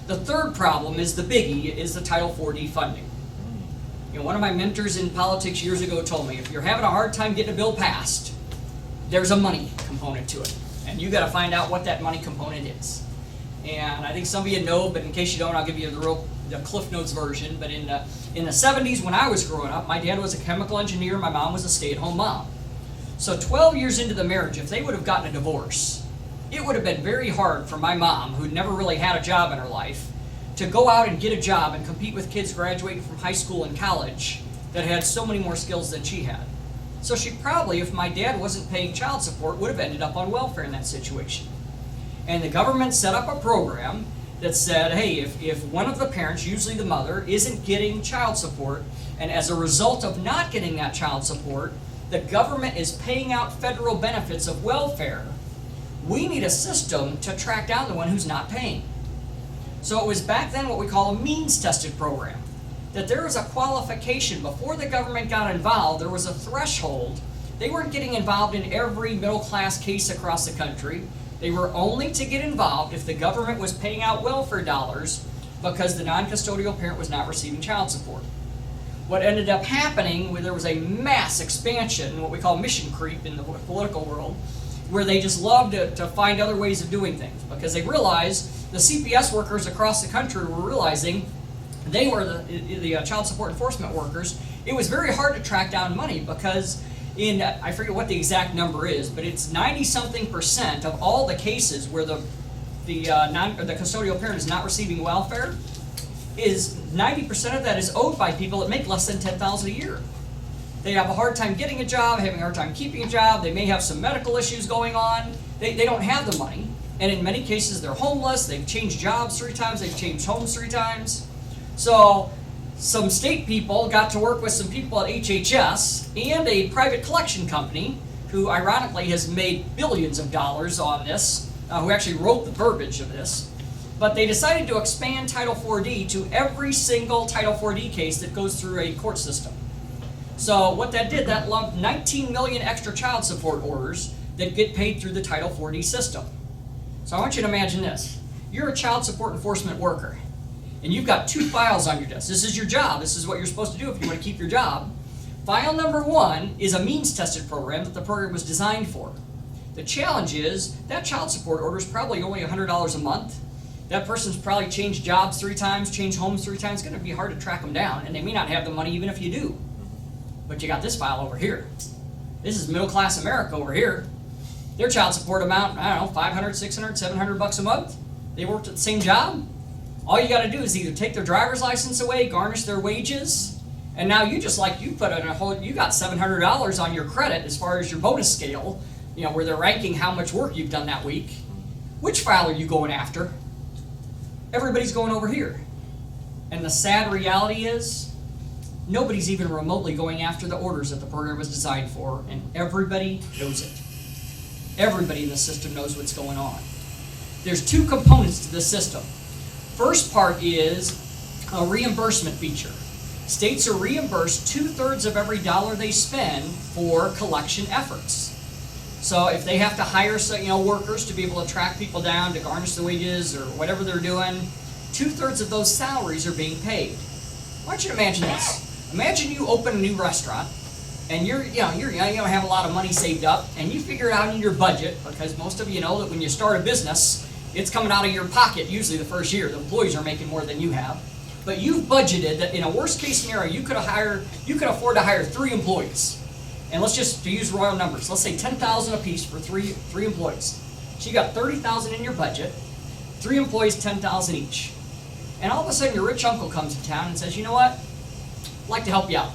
The third problem is the biggie, is the Title 4D funding. You know, one of my mentors in politics years ago told me, if you're having a hard time getting a bill passed, there's a money component to it. And you got to find out what that money component is. And I think some of you know, but in case you don't, I'll give you the Cliff Notes version. But in the 70s when I was growing up, my dad was a chemical engineer, my mom was a stay-at-home mom. So 12 years into the marriage, if they would have gotten a divorce, it would have been very hard for my mom, who'd never really had a job in her life, to go out and get a job and compete with kids graduating from high school and college that had so many more skills than she had. So she probably, if my dad wasn't paying child support, would have ended up on welfare in that situation. And the government set up a program that said, hey, if one of the parents, usually the mother, isn't getting child support, and as a result of not getting that child support, the government is paying out federal benefits of welfare, we need a system to track down the one who's not paying. So it was back then what we call a means-tested program. That there was a qualification. Before the government got involved, there was a threshold. They weren't getting involved in every middle-class case across the country. They were only to get involved if the government was paying out welfare dollars because the non-custodial parent was not receiving child support. What ended up happening, where there was a mass expansion, what we call mission creep in the political world, where they just loved to find other ways of doing things because they realized the CPS workers across the country were realizing they were the child support enforcement workers. It was very hard to track down money because I forget what the exact number is, but it's 90-something% of all the cases where the custodial parent is not receiving welfare, is 90% of that is owed by people that make less than $10,000 a year. They have a hard time getting a job, having a hard time keeping a job, they may have some medical issues going on, they don't have the money, and in many cases they're homeless, they've changed jobs 3 times, they've changed homes 3 times. So some state people got to work with some people at HHS and a private collection company who ironically has made billions of dollars on this, who actually wrote the verbiage of this. But they decided to expand Title 4D to every single Title 4D case that goes through a court system. So what that did, that lumped 19 million extra child support orders that get paid through the Title 4D system. So I want you to imagine this. You're a child support enforcement worker, and you've got 2 files on your desk. This is your job. This is what you're supposed to do if you want to keep your job. File number 1 is a means-tested program that the program was designed for. The challenge is that child support order is probably only $100 a month. That person's probably changed jobs 3 times, changed homes 3 times. It's going to be hard to track them down, and they may not have the money even if you do. But you got this file over here. This is middle-class America over here. Their child support amount, I don't know, $500, $600, $700 a month. They worked at the same job. All you got to do is either take their driver's license away, garnish their wages, and now you put in you got $700 on your credit as far as your bonus scale, where they're ranking how much work you've done that week. Which file are you going after? Everybody's going over here. And the sad reality is, nobody's even remotely going after the orders that the program was designed for, and everybody knows it. Everybody in the system knows what's going on. There's 2 components to the system. First part is a reimbursement feature. States are reimbursed 2/3 of every dollar they spend for collection efforts. So if they have to hire workers to be able to track people down, to garnish the wages or whatever they're doing, 2/3 of those salaries are being paid. I want you to imagine this. Imagine you open a new restaurant and you don't have a lot of money saved up, and you figure it out in your budget, because most of you know that when you start a business, it's coming out of your pocket usually the first year. The employees are making more than you have. But you've budgeted that in a worst case scenario, you could afford to hire 3 employees. And let's just, to use royal numbers, let's say $10,000 a piece for three employees. So you got $30,000 in your budget, 3 employees, $10,000 each. And all of a sudden your rich uncle comes to town and says, you know what, I'd like to help you out.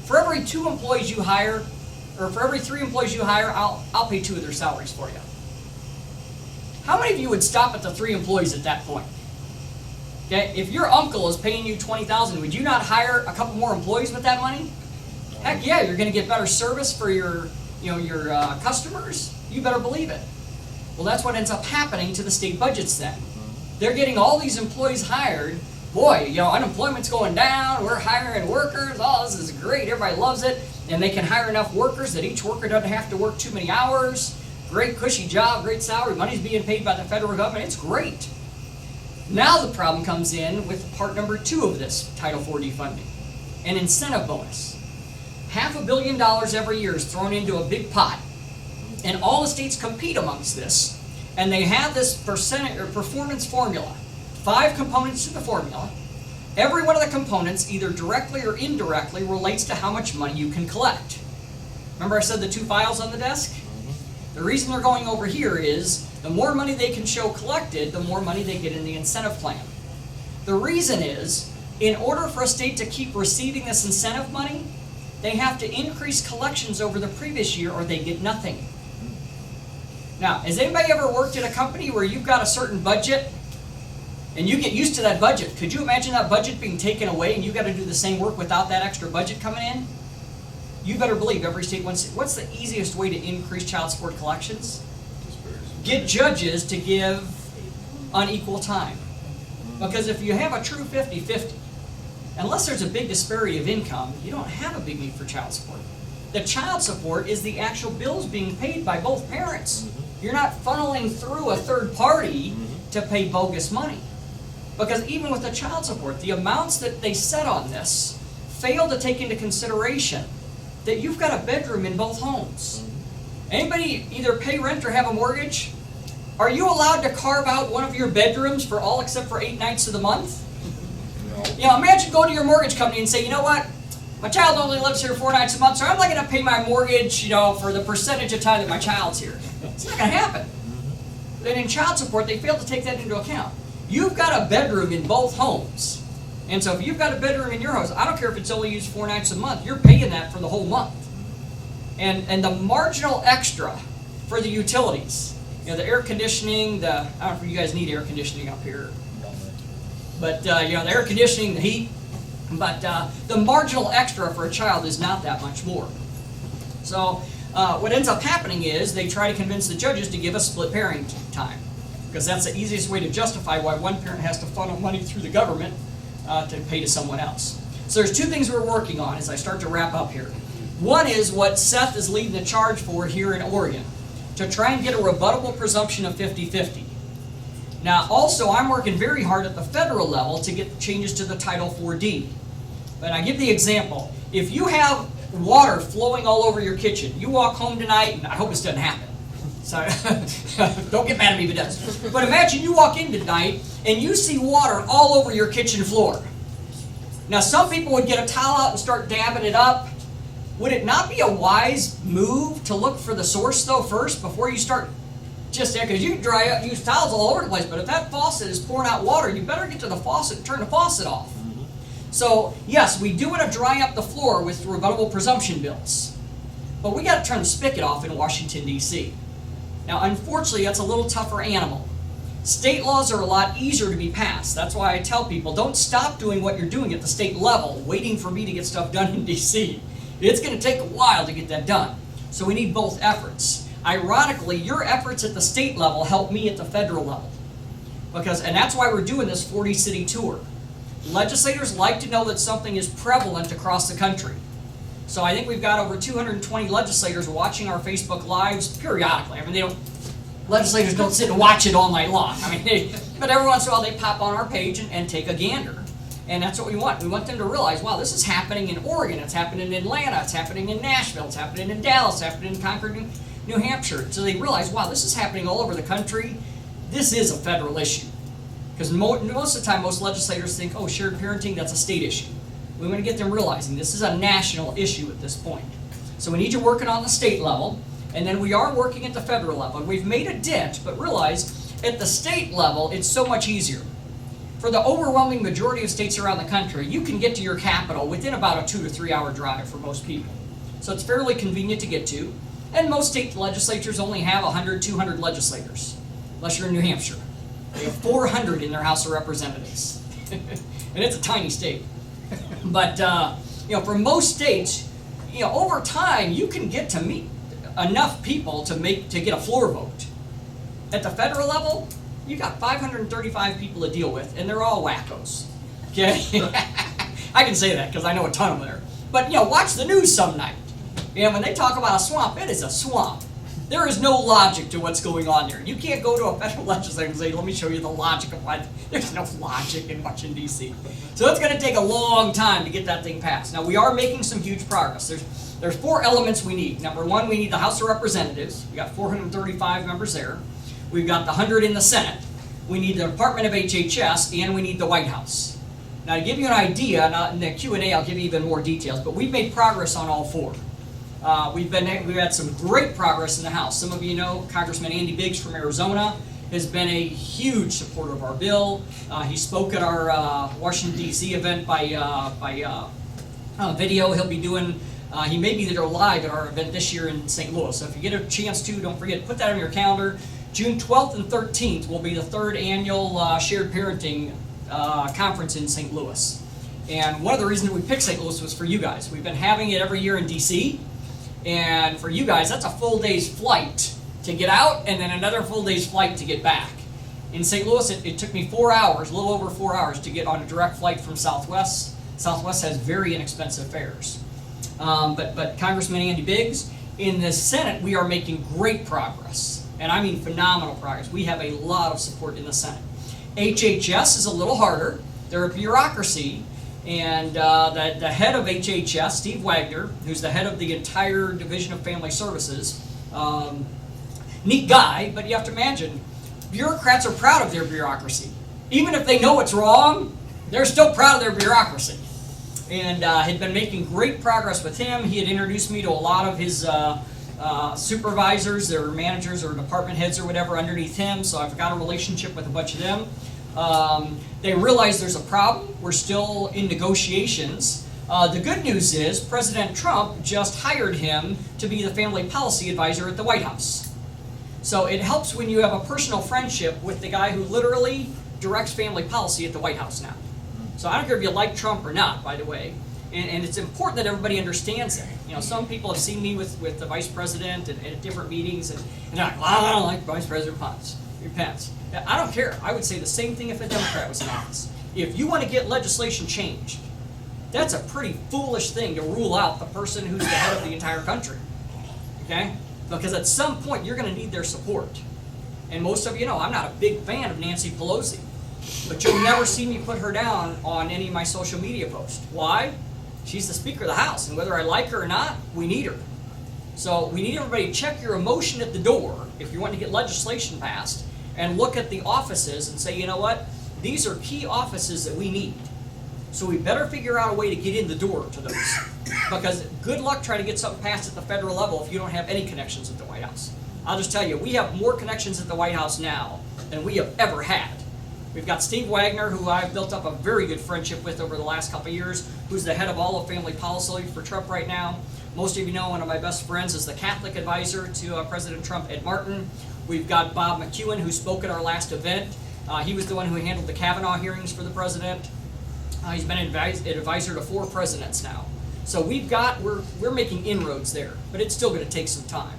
For every 2 employees you hire, or for every 3 employees you hire, I'll pay 2 of their salaries for you. How many of you would stop at the 3 employees at that point? Okay, if your uncle is paying you $20,000, would you not hire a couple more employees with that money? Heck yeah, you're going to get better service for your customers. You better believe it. Well, that's what ends up happening to the state budgets then. They're getting all these employees hired. Boy, unemployment's going down. We're hiring workers. Oh, this is great. Everybody loves it. And they can hire enough workers that each worker doesn't have to work too many hours. Great cushy job, great salary. Money's being paid by the federal government. It's great. Now the problem comes in with part number 2 of this Title 4D funding, an incentive bonus. $500 million every year is thrown into a big pot, and all the states compete amongst this, and they have this performance formula. 5 components to the formula. Every one of the components, either directly or indirectly, relates to how much money you can collect. Remember I said the 2 files on the desk? The reason they're going over here is the more money they can show collected, the more money they get in the incentive plan. The reason is, in order for a state to keep receiving this incentive money, they have to increase collections over the previous year or they get nothing. Now, has anybody ever worked at a company where you've got a certain budget and you get used to that budget? Could you imagine that budget being taken away and you've got to do the same work without that extra budget coming in? You better believe every state wants. What's the easiest way to increase child support collections? Get judges to give unequal time. Because if you have a true 50-50, unless there's a big disparity of income, you don't have a big need for child support. The child support is the actual bills being paid by both parents. You're not funneling through a third party to pay bogus money. Because even with the child support, the amounts that they set on this fail to take into consideration that you've got a bedroom in both homes. Anybody either pay rent or have a mortgage? Are you allowed to carve out one of your bedrooms for all except for 8 nights of the month? No. You know, imagine going to your mortgage company and say, you know what? My child only lives here 4 nights a month, so I'm not going to pay my mortgage, you know, for the percentage of time that my child's here. It's not going to happen. Then in child support, they fail to take that into account. You've got a bedroom in both homes. And so if you've got a bedroom in your house, I don't care if it's only used 4 nights a month, you're paying that for the whole month. And the marginal extra for the utilities, you know, the air conditioning, I don't know if you guys need air conditioning up here, but you know, the air conditioning, the heat, but the marginal extra for a child is not that much more. So what ends up happening is they try to convince the judges to give us split parenting time, because that's the easiest way to justify why one parent has to funnel money through the government to pay to someone else. So there's 2 things we're working on as I start to wrap up here. One is what Seth is leading the charge for here in Oregon, to try and get a rebuttable presumption of 50-50. Now also I'm working very hard at the federal level to get changes to the Title 4D. But I give the example, if you have water flowing all over your kitchen, you walk home tonight, and I hope this doesn't happen, so don't get mad at me if it does. But imagine you walk in tonight and you see water all over your kitchen floor. Now some people would get a towel out and start dabbing it up. Would it not be a wise move to look for the source though first before you start just there? Because you can dry up, use towels all over the place, but if that faucet is pouring out water, you better get to the faucet and turn the faucet off. So yes, we do want to dry up the floor with rebuttable presumption bills, but we got to turn the spigot off in Washington, D.C. Now unfortunately that's a little tougher animal. State laws are a lot easier to be passed. That's why I tell people, don't stop doing what you're doing at the state level, waiting for me to get stuff done in D.C. It's going to take a while to get that done. So we need both efforts. Ironically, your efforts at the state level help me at the federal level. And that's why we're doing this 40-city tour. Legislators like to know that something is prevalent across the country. So I think we've got over 220 legislators watching our Facebook Lives periodically. I mean, legislators don't sit and watch it all night long. I mean, but every once in a while they pop on our page and take a gander. And that's what we want. We want them to realize, wow, this is happening in Oregon, it's happening in Atlanta, it's happening in Nashville, it's happening in Dallas, it's happening in Concord, New Hampshire. So they realize, wow, this is happening all over the country. This is a federal issue. Because most of the time, most legislators think, oh, shared parenting, that's a state issue. We want to get them realizing this is a national issue at this point. So we need you working on the state level, and then we are working at the federal level. And we've made a dent, but realize at the state level, it's so much easier. For the overwhelming majority of states around the country, you can get to your capital within about a 2 to 3 hour drive for most people. So it's fairly convenient to get to. And most state legislatures only have 100, 200 legislators, unless you're in New Hampshire. They have 400 in their House of Representatives. And it's a tiny state. But for most states, over time, you can get to meet enough people to get a floor vote. At the federal level, you got 535 people to deal with, and they're all wackos. Okay? I can say that because I know a ton of them there. But watch the news some night. When they talk about a swamp, it is a swamp. There is no logic to what's going on there. You can't go to a federal legislature and say, let me show you the logic of why. There's no logic in Washington, D.C. So it's going to take a long time to get that thing passed. Now, we are making some huge progress. There's 4 elements we need. Number 1, we need the House of Representatives. We got 435 members there. We've got the 100 in the Senate. We need the Department of HHS, and we need the White House. Now, to give you an idea, in the Q&A I'll give you even more details, but we've made progress on all 4. We've had some great progress in the House. Some of you know Congressman Andy Biggs from Arizona has been a huge supporter of our bill. He spoke at our Washington, D.C. event by video. He'll be doing, he may be there live at our event this year in St. Louis. So if you get a chance to, don't forget, put that on your calendar. June 12th and 13th will be the 3rd annual Shared Parenting Conference in St. Louis. And one of the reasons we picked St. Louis was for you guys. We've been having it every year in D.C., and for you guys, that's a full day's flight to get out and then another full day's flight to get back. In St. Louis, it took me 4 hours, a little over 4 hours, to get on a direct flight from Southwest. Southwest has very inexpensive fares. But Congressman Andy Biggs, in the Senate, we are making great progress. And I mean phenomenal progress. We have a lot of support in the Senate. HHS is a little harder. They're a bureaucracy. And the head of HHS, Steve Wagner, who's the head of the entire Division of Family Services, neat guy, but you have to imagine, bureaucrats are proud of their bureaucracy. Even if they know it's wrong, they're still proud of their bureaucracy. And had been making great progress with him. He had introduced me to a lot of his supervisors, their managers or department heads or whatever underneath him, so I've got a relationship with a bunch of them. They realize there's a problem. We're still in negotiations. The good news is President Trump just hired him to be the family policy advisor at the White House. So it helps when you have a personal friendship with the guy who literally directs family policy at the White House now. So I don't care if you like Trump or not, by the way. And it's important that everybody understands that. You know, some people have seen me with the vice president and at different meetings, and they're like, well, I don't like Vice President Pence. I don't care. I would say the same thing if a Democrat was in office. If you want to get legislation changed, that's a pretty foolish thing to rule out the person who's the head of the entire country. Okay? Because at some point you're going to need their support. And most of you know I'm not a big fan of Nancy Pelosi. But you'll never see me put her down on any of my social media posts. Why? She's the Speaker of the House, and whether I like her or not, we need her. So we need everybody to check your emotion at the door if you want to get legislation passed, and look at the offices and say, you know what? These are key offices that we need. So we better figure out a way to get in the door to those. Because good luck trying to get something passed at the federal level if you don't have any connections at the White House. I'll just tell you, we have more connections at the White House now than we have ever had. We've got Steve Wagner, who I've built up a very good friendship with over the last couple of years, who's the head of all of family policy for Trump right now. Most of you know one of my best friends is the Catholic advisor to President Trump, Ed Martin. We've got Bob McEwen, who spoke at our last event. He was the one who handled the Kavanaugh hearings for the president. He's been an advisor to 4 presidents now. So we're making inroads there, but it's still going to take some time.